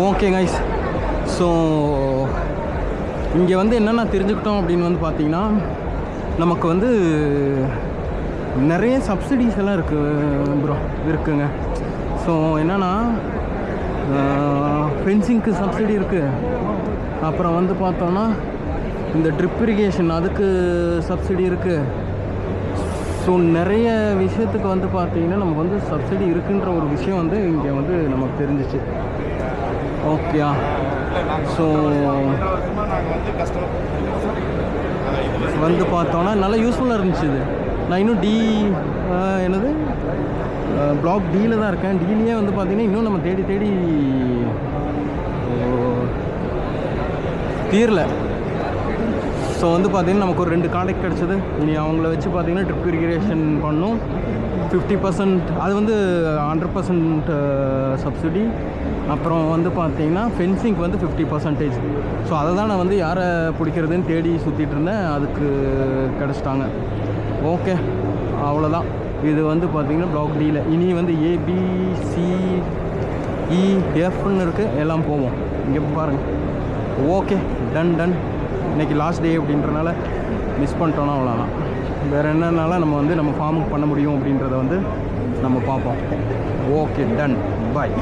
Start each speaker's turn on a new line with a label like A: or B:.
A: Okay guys, so இங்கே வந்து என்னென்ன தெரிஞ்சுக்கிட்டோம் அப்படின்னு வந்து பார்த்திங்கன்னா, நமக்கு வந்து நிறைய சப்சிடிஸ் எல்லாம் இருக்குங்க. ஸோ என்னென்னா ஃபென்சிங்க்கு சப்சிடி இருக்குது, அப்புறம் வந்து பார்த்தோன்னா இந்த ட்ரிப் இரிகேஷன் அதுக்கு சப்சிடி இருக்குது. ஸோ நிறைய விஷயத்துக்கு வந்து பார்த்திங்கன்னா நமக்கு வந்து சப்சிடி இருக்குன்ற ஒரு விஷயம் வந்து இங்கே வந்து நமக்கு தெரிஞ்சிச்சு. ஓகேயா, ஸோ வந்து பார்த்தோன்னா நல்லா யூஸ்ஃபுல்லாக இருந்துச்சு இது. நான் இன்னும் என்னது பிளாக் டியில் தான் இருக்கேன். டிலேயே வந்து பார்த்திங்கன்னா இன்னும் நம்ம தேடி தீரல. ஸோ வந்து பார்த்திங்கன்னா நமக்கு ஒரு 2 கான்டாக்ட் கிடச்சிது. இனி அவங்கள வச்சு பார்த்திங்கன்னா ட்ரிப் இரிகேஷன் பண்ணும். 50% அது வந்து 100% சப்சிடி. அப்புறம் வந்து பார்த்திங்கன்னா ஃபென்சிங்க்கு வந்து 50%. ஸோ அதை தான் நான் வந்து யாரை பிடிக்கிறதுன்னு தேடி சுற்றிட்டு இருந்தேன். அதுக்கு கிடச்சிட்டாங்க. ஓகே, அவ்வளோதான். இது வந்து பார்த்திங்கன்னா பிளாக் டியில் இனி வந்து ABCEFன்னு இருக்குது, எல்லாம் போவோம். இங்கே பாருங்கள். Okay, done. இன்றைக்கி லாஸ்ட் டே அப்படின்றனால மிஸ் பண்ணிட்டோன்னா அவ்வளோதான். வேறு என்னன்னால நம்ம வந்து நம்ம ஃபார்முக்கு பண்ண முடியும் அப்படின்றத வந்து நம்ம பார்ப்போம். ஓகே, டன், பாய்.